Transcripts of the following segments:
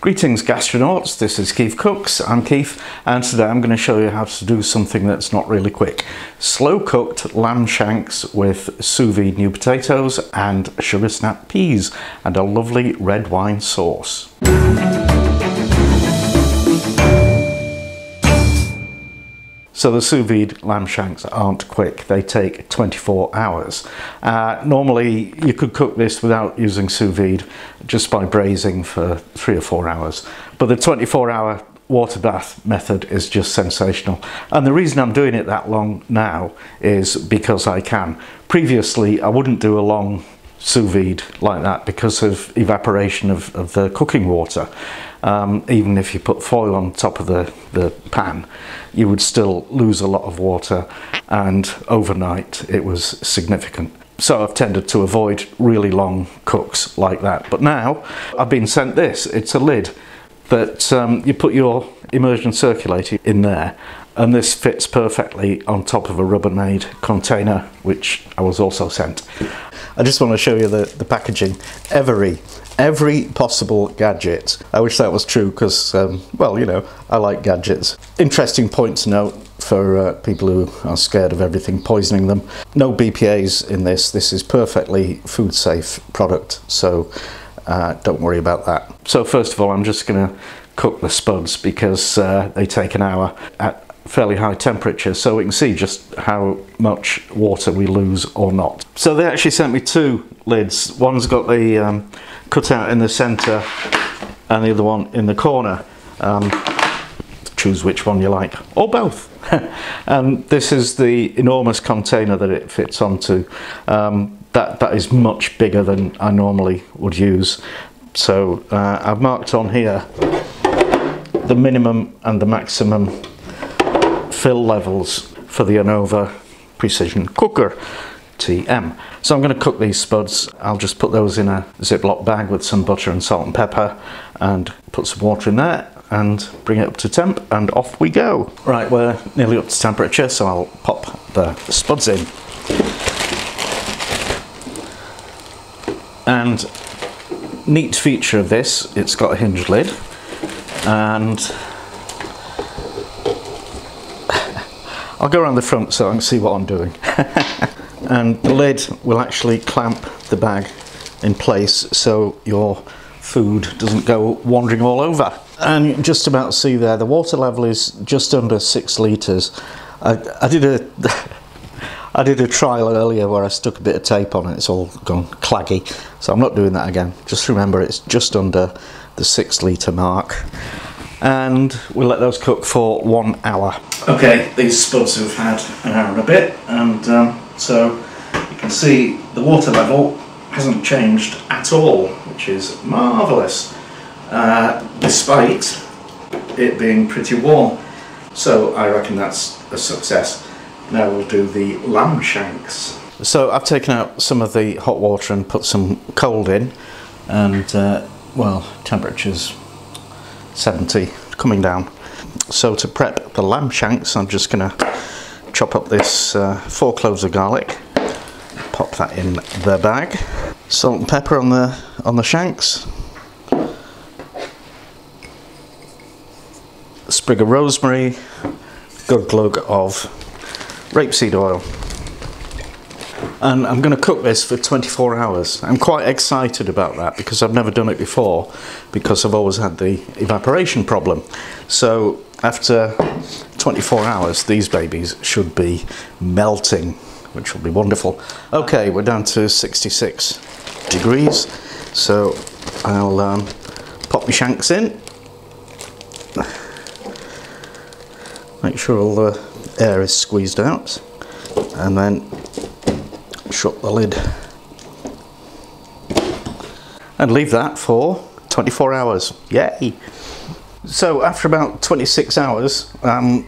Greetings gastronauts, this is KeefCooks, I'm Keef, and today I'm going to show you how to do something that's not really quick. Slow cooked lamb shanks with sous vide new potatoes and sugarsnap peas and a lovely red wine sauce. So the sous vide lamb shanks aren't quick, they take 24 hours. Normally you could cook this without using sous vide just by braising for 3 or 4 hours. But the 24-hour water bath method is just sensational. And the reason I'm doing it that long now is because I can. Previously I wouldn't do a long sous vide like that because of evaporation of the cooking water. Even if you put foil on top of the pan, you would still lose a lot of water, and overnight it was significant. So I've tended to avoid really long cooks like that. But now I've been sent this. It's a lid that you put your immersion circulator in there, and this fits perfectly on top of a Rubbermaid container, which I was also sent. I just want to show you the packaging. Everie. Every possible gadget. I wish that was true because, well, you know, I like gadgets. Interesting point to note for people who are scared of everything poisoning them. No BPAs in this. This is perfectly food safe product, so don't worry about that. So first of all, I'm just going to cook the spuds because they take an hour at fairly high temperature, so we can see just how much water we lose or not. So they actually sent me 2 lids. One's got the cutout in the centre and the other one in the corner. Choose which one you like, or both. And this is the enormous container that it fits onto. That is much bigger than I normally would use. So I've marked on here the minimum and the maximum fill levels for the Anova Precision Cooker TM. So I'm going to cook these spuds. I'll just put those in a Ziploc bag with some butter and salt and pepper and put some water in there and bring it up to temp, and off we go. Right, we're nearly up to temperature, so I'll pop the spuds in. And neat feature of this, it's got a hinged lid, and I'll go around the front so I can see what I'm doing. And the lid will actually clamp the bag in place so your food doesn't go wandering all over. And you can just about see there, the water level is just under 6 litres. I did a trial earlier where I stuck a bit of tape on it, it's all gone claggy, so I'm not doing that again. Just remember it's just under the 6 litre mark. And we'll let those cook for 1 hour. Okay, these spuds have had an hour and a bit, and so you can see the water level hasn't changed at all, which is marvellous, despite it being pretty warm. So I reckon that's a success. Now we'll do the lamb shanks. So I've taken out some of the hot water and put some cold in, and well, temperature's 70, coming down. So to prep the lamb shanks, I'm just going to chop up this 4 cloves of garlic, pop that in the bag, salt and pepper on the shanks, a sprig of rosemary, good glug of rapeseed oil. And I'm going to cook this for 24 hours. I'm quite excited about that because I've never done it before, because I've always had the evaporation problem. So after 24 hours these babies should be melting, which will be wonderful. Okay, we're down to 66 degrees, so I'll pop my shanks in. Make sure all the air is squeezed out, and then shut the lid and leave that for 24 hours. Yay! So after about 26 hours, I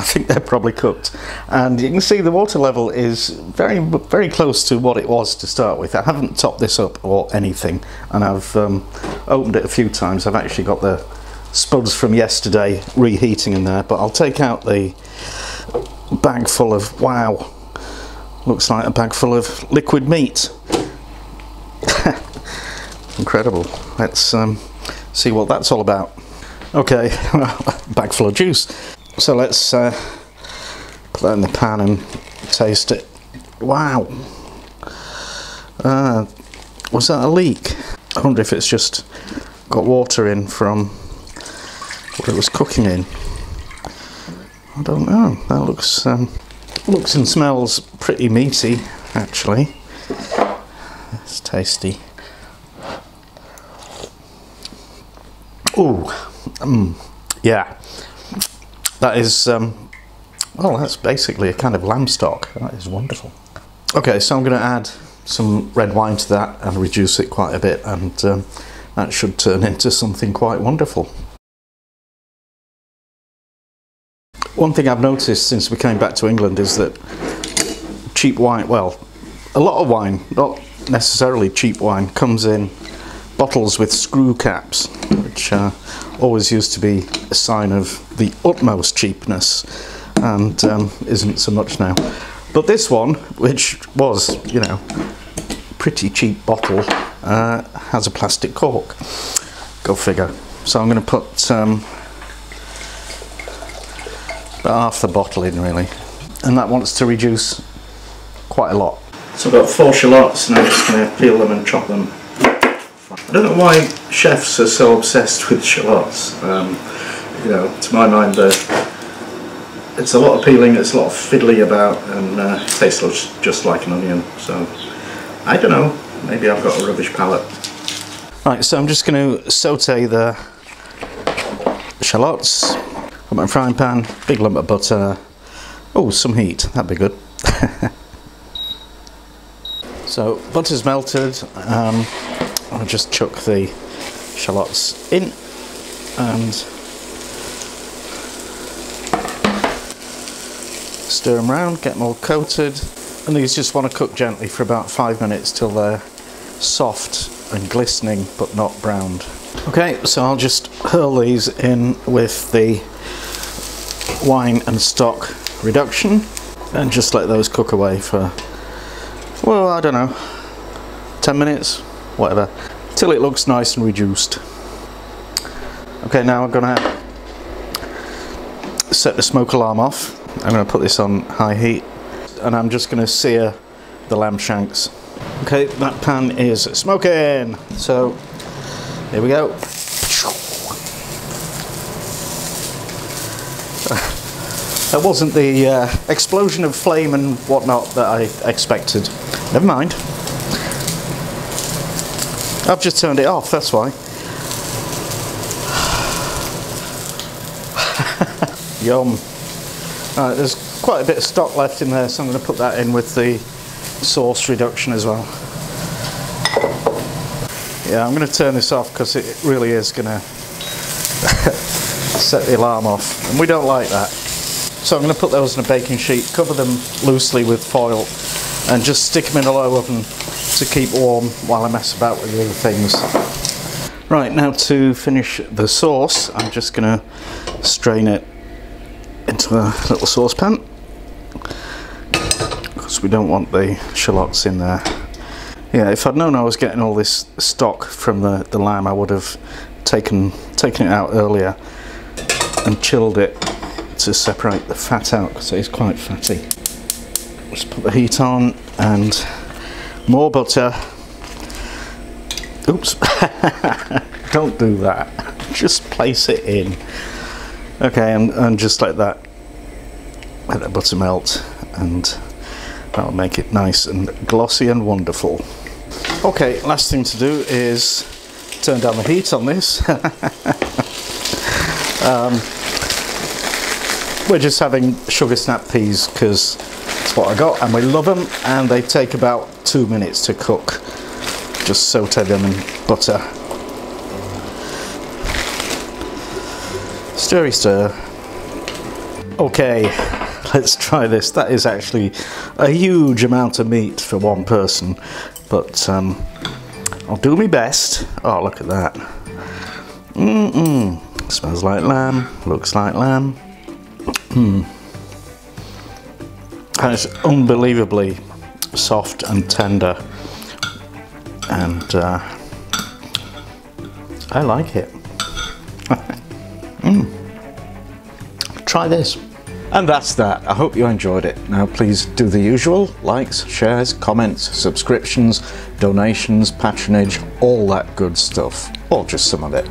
think they're probably cooked, and you can see the water level is very close to what it was to start with. I haven't topped this up or anything, and I've opened it a few times. I've actually got the spuds from yesterday reheating in there, but I'll take out the bag full of, wow, looks like a bag full of liquid meat. Incredible. Let's see what that's all about. Okay, bag full of juice. So let's put that in the pan and taste it. Wow. Was that a leak? I wonder if it's just got water in from what it was cooking in. I don't know. That looks and smells pretty meaty, actually. It's tasty. Ooh, yeah. That is, well, that's basically a kind of lamb stock. That is wonderful. Okay, so I'm going to add some red wine to that and reduce it quite a bit, and that should turn into something quite wonderful. One thing I've noticed since we came back to England is that cheap wine, well, a lot of wine, not necessarily cheap wine, comes in bottles with screw caps, which always used to be a sign of the utmost cheapness, and isn't so much now. But this one, which was, you know, pretty cheap bottle, has a plastic cork. Go figure. So I'm going to put about half the bottle in, really, and that wants to reduce quite a lot. So I've got 4 shallots, and I'm just going to peel them and chop them. I don't know why chefs are so obsessed with shallots. You know, to my mind, it's a lot of peeling, it's a lot of fiddly about, and it tastes just like an onion. So I don't know, maybe I've got a rubbish palate. Right, so I'm just going to saute the shallots. Got my frying pan, big lump of butter. Oh, some heat, that'd be good. So butter's melted. I'll just chuck the shallots in and stir them around, get them all coated, and these just want to cook gently for about 5 minutes till they're soft and glistening but not browned. Okay, so I'll just hurl these in with the wine and stock reduction and just let those cook away for, well, I don't know, 10 minutes, whatever, till it looks nice and reduced. Okay, now I'm going to set the smoke alarm off. I'm going to put this on high heat, and I'm just going to sear the lamb shanks. Okay, that pan is smoking, so here we go. That wasn't the explosion of flame and whatnot that I expected. Never mind. I've just turned it off, that's why. Yum. Alright, there's quite a bit of stock left in there, so I'm going to put that in with the sauce reduction as well. Yeah, I'm going to turn this off because it really is going to set the alarm off, and we don't like that. So I'm going to put those in a baking sheet, cover them loosely with foil, and just stick them in a low oven to keep warm while I mess about with the other things. Right, now to finish the sauce, I'm just going to strain it into a little saucepan, because we don't want the shallots in there. Yeah, if I'd known I was getting all this stock from the lamb, I would have taken it out earlier and chilled it to separate the fat out, because it is quite fatty. Just put the heat on and more butter. Oops. Don't do that. Just place it in. Okay, and just let the butter melt, and that'll make it nice and glossy and wonderful. Okay, last thing to do is turn down the heat on this. We're just having sugar snap peas because that's what I got, and we love them, and they take about 2 minutes to cook. Just saute them in butter. Stirry stir. Okay, let's try this. That is actually a huge amount of meat for one person, but I'll do my best. Oh, look at that. Smells like lamb, looks like lamb. And it's unbelievably soft and tender, and I like it. Try this. And that's that. I hope you enjoyed it. Now please do the usual: likes, shares, comments, subscriptions, donations, patronage, all that good stuff, or just some of it.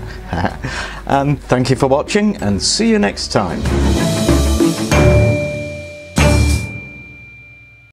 And thank you for watching, and see you next time.